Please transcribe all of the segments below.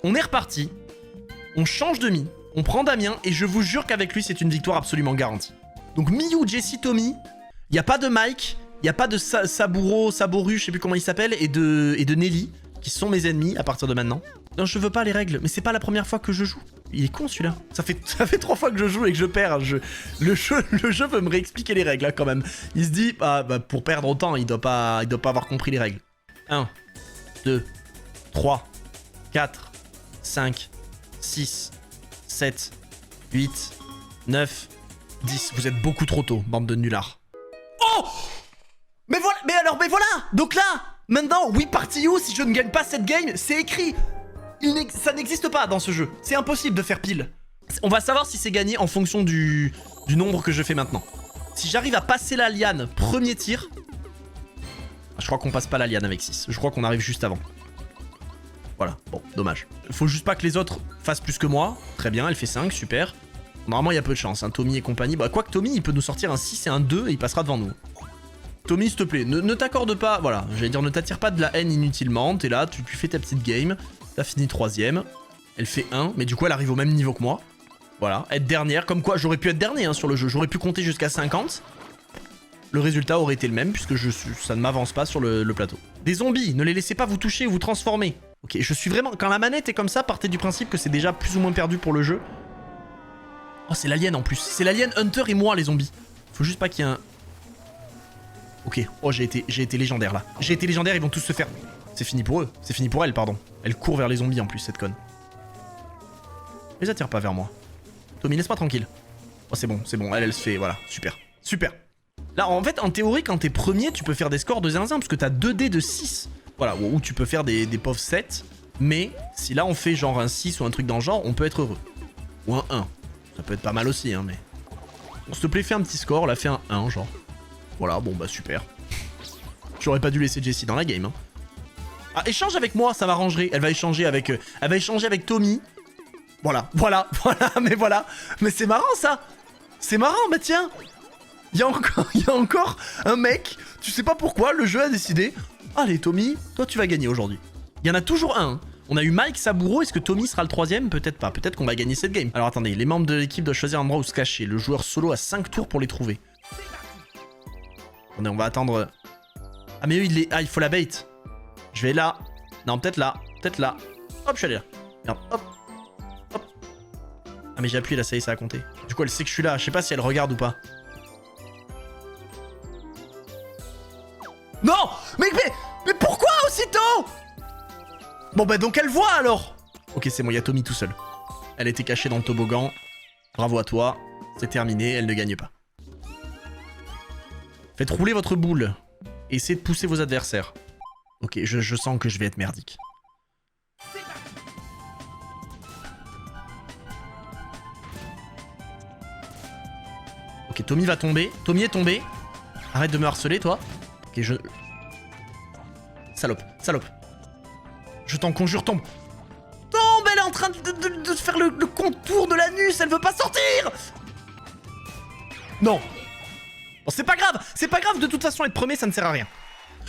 on est reparti. On change de mi. On prend Damien et je vous jure qu'avec lui, c'est une victoire absolument garantie. Donc Miyu, Jessie, Tommy. Il n'y a pas de Mike. Il n'y a pas de Saburo, je sais plus comment il s'appelle. Et de Nelly, qui sont mes ennemis à partir de maintenant. Non, je veux pas les règles, mais c'est pas la première fois que je joue. Il est con celui-là. Ça fait 3 fois que je joue et que je perds. Le jeu veut me réexpliquer les règles là, quand même. Il se dit, pour perdre autant, il doit pas avoir compris les règles. 1, 2, 3, 4, 5, 6, 7, 8, 9, 10. Vous êtes beaucoup trop tôt, bande de nullards. Oh! Mais voilà! Donc là, maintenant, we party you, si je ne gagne pas cette game, c'est écrit. Ça n'existe pas dans ce jeu. C'est impossible de faire pile. On va savoir si c'est gagné en fonction du nombre que je fais maintenant. Si j'arrive à passer la liane, premier tir. Je crois qu'on passe pas la liane avec 6. Je crois qu'on arrive juste avant. Voilà, bon, dommage. Faut juste pas que les autres fassent plus que moi. Très bien, elle fait 5, super. Normalement, il y a peu de chance, hein. Tommy et compagnie. Bah, quoique Tommy, il peut nous sortir un 6 et un 2 et il passera devant nous. Tommy, s'il te plaît, ne t'accorde pas, voilà, j'allais dire, ne t'attire pas de la haine inutilement. T'es là, tu fais ta petite game. T'as fini 3ème. Elle fait 1, mais du coup, elle arrive au même niveau que moi. Voilà, être dernière, comme quoi j'aurais pu être dernier hein, sur le jeu. J'aurais pu compter jusqu'à 50. Le résultat aurait été le même, puisque ça ne m'avance pas sur le plateau. Des zombies, ne les laissez pas vous toucher ou vous transformer. Ok, je suis vraiment... Quand la manette est comme ça, partez du principe que c'est déjà plus ou moins perdu pour le jeu. Oh, c'est l'alien en plus. C'est l'alien Hunter et moi, les zombies. Faut juste pas qu'il y ait un... Ok, oh, j'ai été légendaire, là. J'ai été légendaire, ils vont tous se faire... C'est fini pour eux. C'est fini pour elle, pardon. Elle court vers les zombies, en plus, cette conne. Les attire pas vers moi. Tommy, laisse-moi tranquille. Oh, c'est bon. Elle se fait... Voilà, super. Super. Là, en fait, en théorie, quand t'es premier, tu peux faire des scores de zinzin, parce que t'as 2 dés de 6. Voilà, ou tu peux faire des pauvres 7. Mais, si là, on fait genre un 6 ou un truc dans le genre, on peut être heureux. Ou un 1. Ça peut être pas mal aussi, hein, mais... Bon, s'il te plaît, fais un petit score. Là, fais un 1, genre. Voilà, bon, bah, super. J'aurais pas dû laisser Jessie dans la game, hein. Ah, échange avec moi, ça m'arrangerait. Elle va échanger avec Tommy. Voilà. Mais c'est marrant, ça. C'est marrant, bah tiens. Il y a encore un mec, tu sais pas pourquoi, le jeu a décidé. Allez, Tommy, toi, tu vas gagner aujourd'hui. Il y en a toujours un. On a eu Mike, Saburo, est-ce que Tommy sera le 3ème? Peut-être pas, peut-être qu'on va gagner cette game. Alors attendez, les membres de l'équipe doivent choisir un endroit où se cacher. Le joueur solo a 5 tours pour les trouver. Attendez, on va attendre... Ah mais eux, il faut la bait. Je vais là. Non, peut-être là. Peut-être là. Hop, je suis allé là. Merde, hop. Hop. Ah mais j'ai appuyé là, ça y est, ça a compté. Du coup, elle sait que je suis là. Je sais pas si elle regarde ou pas. Non! Mais pourquoi aussitôt? Bon bah donc elle voit alors. Ok, c'est bon, il y a Tommy tout seul. Elle était cachée dans le toboggan. Bravo à toi. C'est terminé, elle ne gagne pas. Faites rouler votre boule. Et essayez de pousser vos adversaires. Ok, je sens que je vais être merdique. Ok, Tommy va tomber. Tommy est tombé. Arrête de me harceler, toi. Ok, Salope. Je t'en conjure, tombe. Tombe, elle est en train de faire le contour de l'anus, elle veut pas sortir. Non. Bon, c'est pas grave, de toute façon, être premier, ça ne sert à rien.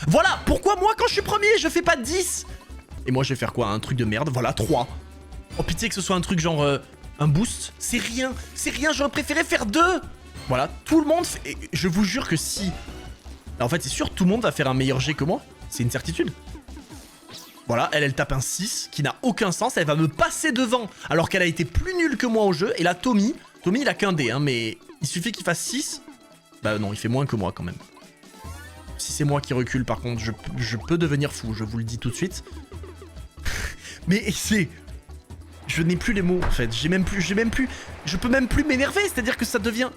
Voilà, pourquoi moi, quand je suis premier, je fais pas 10? Et moi, je vais faire quoi? Un truc de merde, voilà, 3. Oh, pitié que ce soit un truc genre... un boost. C'est rien, j'aurais préféré faire 2. Voilà, tout le monde fait... Et je vous jure que si... Alors, en fait, c'est sûr, tout le monde va faire un meilleur jet que moi. C'est une certitude. Voilà, elle tape un 6 qui n'a aucun sens. Elle va me passer devant alors qu'elle a été plus nulle que moi au jeu. Et là, Tommy, il a qu'un dé, hein, mais il suffit qu'il fasse 6. Bah non, il fait moins que moi quand même. Si c'est moi qui recule, par contre, je peux devenir fou, je vous le dis tout de suite. Mais c'est... Je n'ai plus les mots, en fait. Je peux même plus m'énerver, c'est-à-dire que ça devient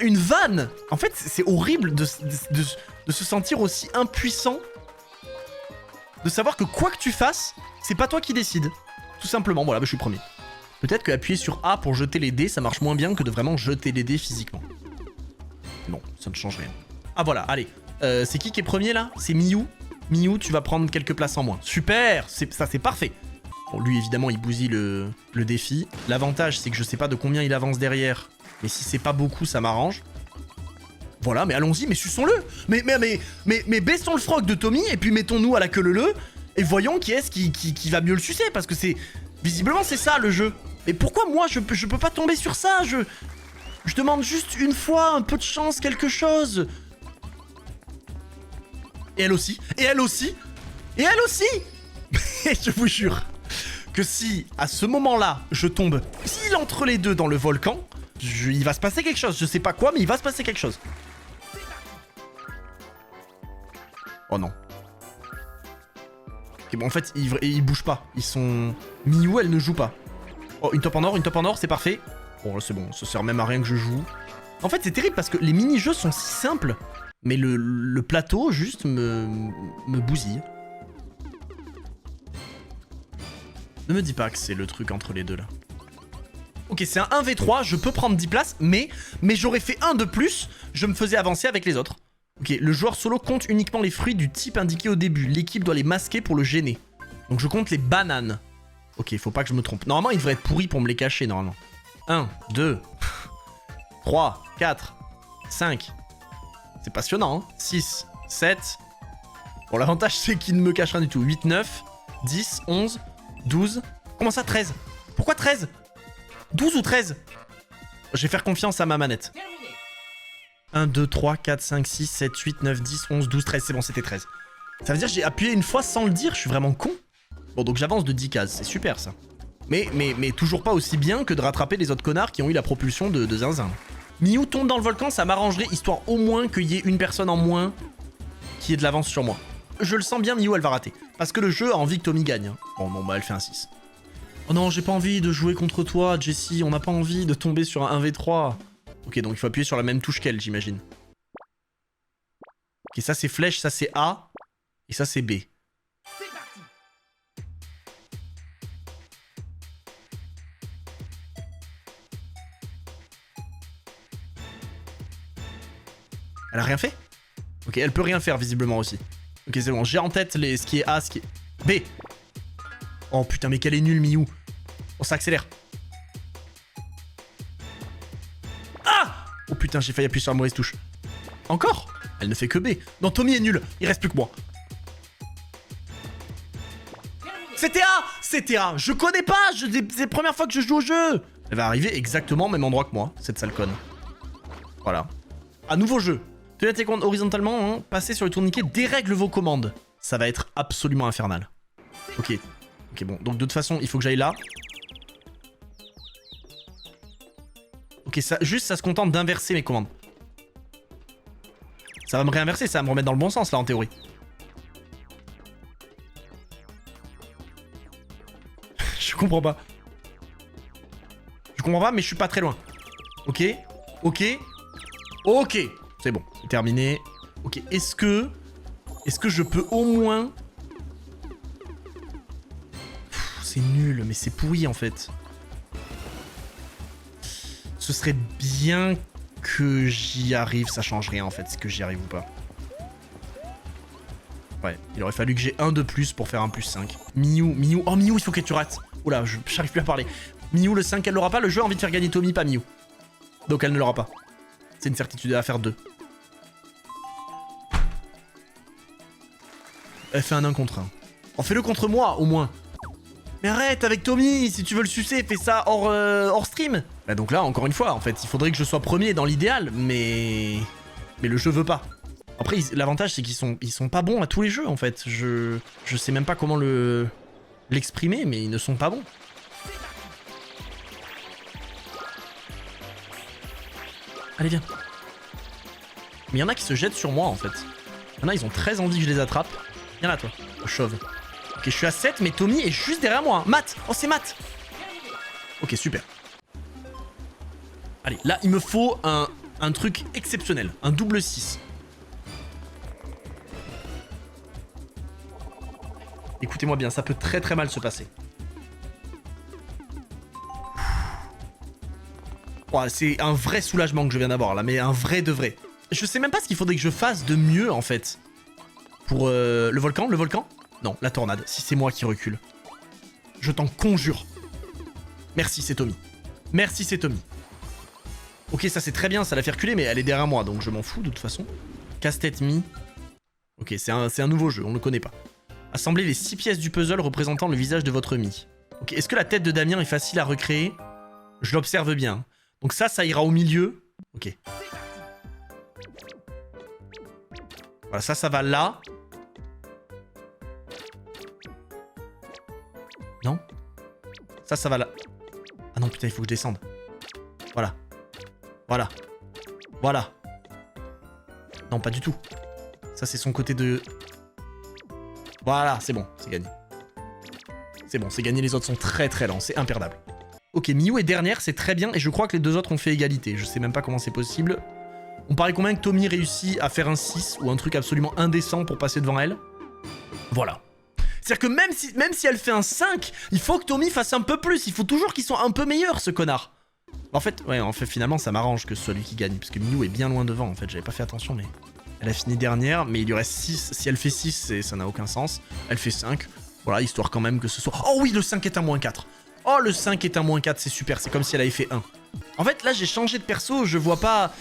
une vanne. En fait, c'est horrible de se sentir aussi impuissant. De savoir que quoi que tu fasses, c'est pas toi qui décides. Tout simplement, voilà, bah, je suis premier. Peut-être que appuyer sur A pour jeter les dés, ça marche moins bien que de vraiment jeter les dés physiquement. Bon, ça ne change rien. Ah voilà, allez. C'est qui est premier là? C'est Miyu. Miyu, tu vas prendre quelques places en moins. Super, ça c'est parfait. Bon, lui évidemment il bousille le défi. L'avantage c'est que je sais pas de combien il avance derrière. Mais si c'est pas beaucoup, ça m'arrange. Voilà, mais allons-y, mais suçons-le. Mais baissons le froc de Tommy et puis mettons-nous à la queue leu et voyons qui est-ce qui va mieux le sucer. Parce que c'est Visiblement, c'est ça le jeu. Mais pourquoi moi, je peux pas tomber sur ça? Je demande juste une fois, un peu de chance, quelque chose. Et elle aussi. Et elle aussi. Et elle aussi. Et je vous jure que si, à ce moment-là, je tombe pile entre les deux dans le volcan, il va se passer quelque chose. Je sais pas quoi, mais il va se passer quelque chose. Oh non. Ok, bon, en fait, ils bougent pas. Ils sont... Miou, elle ne joue pas. Oh, une top en or, c'est parfait. Bon, là, c'est bon. Ça sert même à rien que je joue. En fait, c'est terrible parce que les mini-jeux sont si simples. Mais le plateau, juste, me bousille. Ne me dis pas que c'est le truc entre les deux, là. Ok, c'est un 1v3. Je peux prendre 10 places, mais j'aurais fait un de plus. Je me faisais avancer avec les autres. Ok, le joueur solo compte uniquement les fruits du type indiqué au début. L'équipe doit les masquer pour le gêner. Donc je compte les bananes. Ok, faut pas que je me trompe. Normalement, il devrait être pourri pour me les cacher, normalement. 1, 2, 3, 4, 5. C'est passionnant, hein. 6, 7. Bon, l'avantage, c'est qu'il ne me cache rien du tout. 8, 9, 10, 11, 12. Comment ça, 13? Pourquoi 13? 12 ou 13? Je vais faire confiance à ma manette. 1, 2, 3, 4, 5, 6, 7, 8, 9, 10, 11, 12, 13. C'est bon, c'était 13. Ça veut dire que j'ai appuyé une fois sans le dire. Je suis vraiment con. Bon, donc j'avance de 10 cases. C'est super, ça. Mais toujours pas aussi bien que de rattraper les autres connards qui ont eu la propulsion de Zinzin. Miou tombe dans le volcan, ça m'arrangerait, histoire au moins qu'il y ait une personne en moins qui ait de l'avance sur moi. Je le sens bien, Miou, elle va rater. Parce que le jeu a envie que Tommy gagne. Hein. Bon, non, bah elle fait un 6. Oh non, j'ai pas envie de jouer contre toi, Jessie. On n'a pas envie de tomber sur un 1v3. Ok, donc il faut appuyer sur la même touche qu'elle, j'imagine. Ok, ça c'est flèche, ça c'est A. Et ça c'est B. Elle a rien fait? Ok, elle peut rien faire visiblement aussi. Ok, c'est bon, j'ai en tête ce qui est A, ce qui est... B. Oh putain, mais qu'elle est nulle, Miou. On s'accélère. Ah! Oh putain, j'ai failli appuyer sur la mauvaise touche. Encore? Elle ne fait que B. Non, Tommy est nul, il reste plus que moi. C'était A! C'était A! Je connais pas! C'est la première fois que je joue au jeu! Elle va arriver exactement au même endroit que moi, cette sale conne. Voilà. Un nouveau jeu. Tenez tes commandes horizontalement, hein. Passez sur le tourniquet, dérègle vos commandes. Ça va être absolument infernal. Ok. Ok, bon. Donc de toute façon, il faut que j'aille là. Ok, ça, juste ça se contente d'inverser mes commandes. Ça va me réinverser, ça va me remettre dans le bon sens là en théorie. Je comprends pas. Je comprends pas, mais je suis pas très loin. Ok. Ok. Ok. C'est bon, c'est terminé. Ok, est-ce que je peux au moins... C'est nul, mais c'est pourri en fait. Ce serait bien que j'y arrive, ça change rien en fait, est-ce que j'y arrive ou pas. Ouais, il aurait fallu que j'ai un de plus pour faire un plus 5. Miou, Miou, oh Miou, il faut que tu rates. Oula, j'arrive plus à parler. Miou, le 5, elle l'aura pas, le jeu a envie de faire gagner Tommy, pas Miou. Donc elle ne l'aura pas. C'est une certitude, elle va faire 2. Elle fait un 1 contre 1. Oh, fais-le contre moi, au moins. Mais arrête avec Tommy, si tu veux le sucer, fais ça hors stream. Bah donc là, encore une fois, en fait, il faudrait que je sois premier dans l'idéal, mais le jeu veut pas. Après, l'avantage, c'est qu'ils sont pas bons à tous les jeux, en fait. Je sais même pas comment l'exprimer, mais ils ne sont pas bons. Allez, viens. Mais il y en a qui se jettent sur moi, en fait. Il y en a, ils ont très envie que je les attrape. Viens là, toi, le chauve. Ok, je suis à 7, mais Tommy est juste derrière moi. Hein. Matt! Oh, c'est Matt! Ok, super. Allez, là, il me faut un truc exceptionnel. Un double 6. Écoutez-moi bien, ça peut très très mal se passer. Oh, c'est un vrai soulagement que je viens d'avoir, là, mais un vrai de vrai. Je sais même pas ce qu'il faudrait que je fasse de mieux, en fait. Pour le volcan? Non, la tornade, si c'est moi qui recule. Je t'en conjure. Merci, c'est Tommy. Merci, c'est Tommy. Ok, ça c'est très bien, ça l'a fait reculer, mais elle est derrière moi, donc je m'en fous de toute façon. Casse-tête mi. Ok, c'est un nouveau jeu, on ne le connaît pas. Assemblez les 6 pièces du puzzle représentant le visage de votre mi. Ok, est-ce que la tête de Damien est facile à recréer? Je l'observe bien. Donc ça ira au milieu. Ok. Voilà, ça va là. Non? Ça va là. Ah non, putain, il faut que je descende. Voilà. Voilà. Voilà. Non, pas du tout. Ça, c'est son côté de... Voilà, c'est bon, c'est gagné. C'est bon, c'est gagné, les autres sont très très lents, c'est imperdable. Ok, Miyu est dernière, c'est très bien, et je crois que les deux autres ont fait égalité. Je sais même pas comment c'est possible. On parie combien que Tommy réussit à faire un 6 ou un truc absolument indécent pour passer devant elle? Voilà. C'est-à-dire que même si elle fait un 5, il faut que Tommy fasse un peu plus. Il faut toujours qu'il soit un peu meilleur, ce connard. En fait, finalement, ça m'arrange que ce soit lui qui gagne, parce que Miyu est bien loin devant, en fait. J'avais pas fait attention, mais... Elle a fini dernière, mais il lui reste 6. Si elle fait 6, ça n'a aucun sens. Elle fait 5. Voilà, histoire quand même que ce soit... Oh oui, le 5 est un -4. Oh, le 5 est un -4, c'est super. C'est comme si elle avait fait 1. En fait, là, j'ai changé de perso. Je vois pas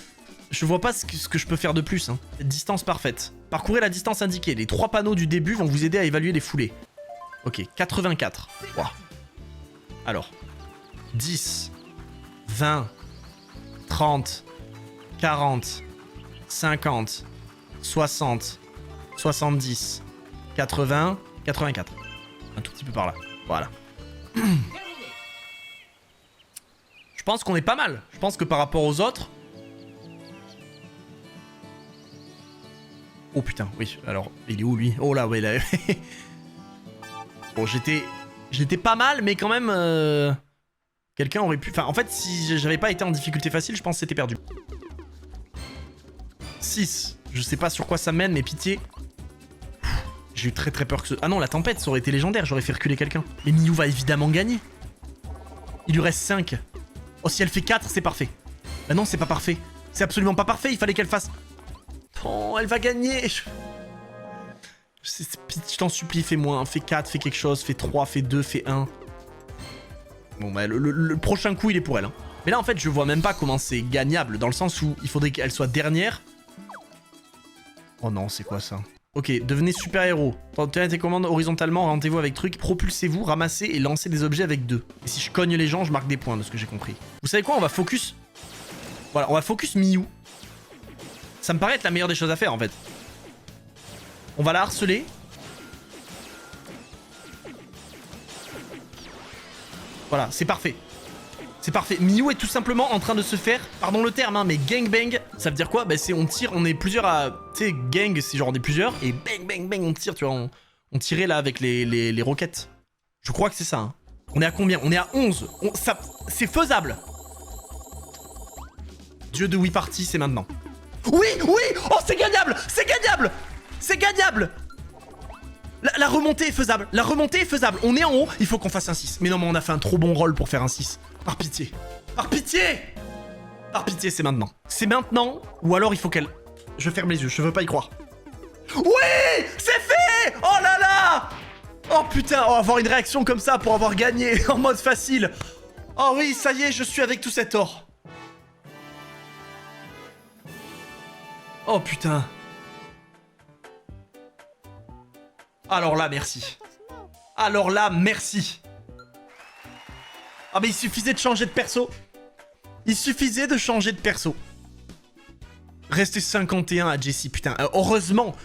ce que je peux faire de plus. Hein. Distance parfaite. Parcourez la distance indiquée. Les 3 panneaux du début vont vous aider à évaluer les foulées. Ok, 84. Wow. Alors, 10, 20, 30, 40, 50... 60, 70, 80, 84. Un tout petit peu par là. Voilà. Je pense qu'on est pas mal. Je pense que par rapport aux autres... Oh putain, oui. Alors, il est où lui? Oh là, ouais, là. Bon, j'étais pas mal, mais quand même... Quelqu'un aurait pu... Enfin, en fait, si j'avais pas été en difficulté facile, je pense que c'était perdu. 6. Je sais pas sur quoi ça mène, mais pitié. J'ai eu très très peur que ce... Ah non, la tempête, ça aurait été légendaire, j'aurais fait reculer quelqu'un. Mais Miyu va évidemment gagner. Il lui reste 5. Oh, si elle fait 4, c'est parfait. Bah non, c'est pas parfait. C'est absolument pas parfait, il fallait qu'elle fasse... Oh, elle va gagner. Je t'en supplie, fais moins. Fais 4, fais quelque chose, fais 3, fais 2, fais 1. Bon, bah le prochain coup, il est pour elle. Hein. Mais là, en fait, je vois même pas comment c'est gagnable, dans le sens où il faudrait qu'elle soit dernière. Oh non, c'est quoi ça? Ok, devenez super-héros. Tenez tes commandes horizontalement, orientez-vous avec truc, propulsez-vous, ramassez et lancez des objets avec 2. Et si je cogne les gens, je marque des points, de ce que j'ai compris. Vous savez quoi? On va focus... Voilà, on va focus Miyu. Ça me paraît être la meilleure des choses à faire, en fait. On va la harceler. Voilà, c'est parfait. C'est parfait. Miyu est tout simplement en train de se faire, pardon le terme, hein, mais gangbang. Ça veut dire quoi? Bah c'est on tire, on est plusieurs à... Tu sais, gang, c'est genre on est plusieurs, et bang, bang, bang, on tire, tu vois. On tirait là avec les roquettes. Je crois que c'est ça. Hein. On est à combien? On est à 11. C'est faisable. Dieu de Wii Party, c'est maintenant. Oui, oui. Oh, c'est gagnable. C'est gagnable. C'est gagnable. La remontée est faisable. La remontée est faisable. On est en haut. Il faut qu'on fasse un 6. Mais non, mais on a fait un trop bon rôle pour faire un 6. Par pitié. Par pitié. Par pitié, c'est maintenant. C'est maintenant. Ou alors il faut qu'elle... Je ferme les yeux. Je veux pas y croire. Oui. C'est fait. Oh là là. Oh putain. Oh, avoir une réaction comme ça pour avoir gagné en mode facile. Oh oui, ça y est, je suis avec tout cet or. Oh putain. Alors là, merci. Alors là, merci. Ah mais il suffisait de changer de perso. Il suffisait de changer de perso. Rester 51 à Jessie, putain. Heureusement.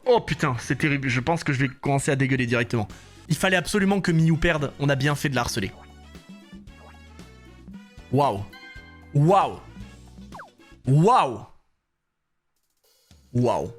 Oh putain, c'est terrible. Je pense que je vais commencer à dégueuler directement. Il fallait absolument que Miyu perde. On a bien fait de la harceler. Waouh. Waouh. Waouh. Waouh.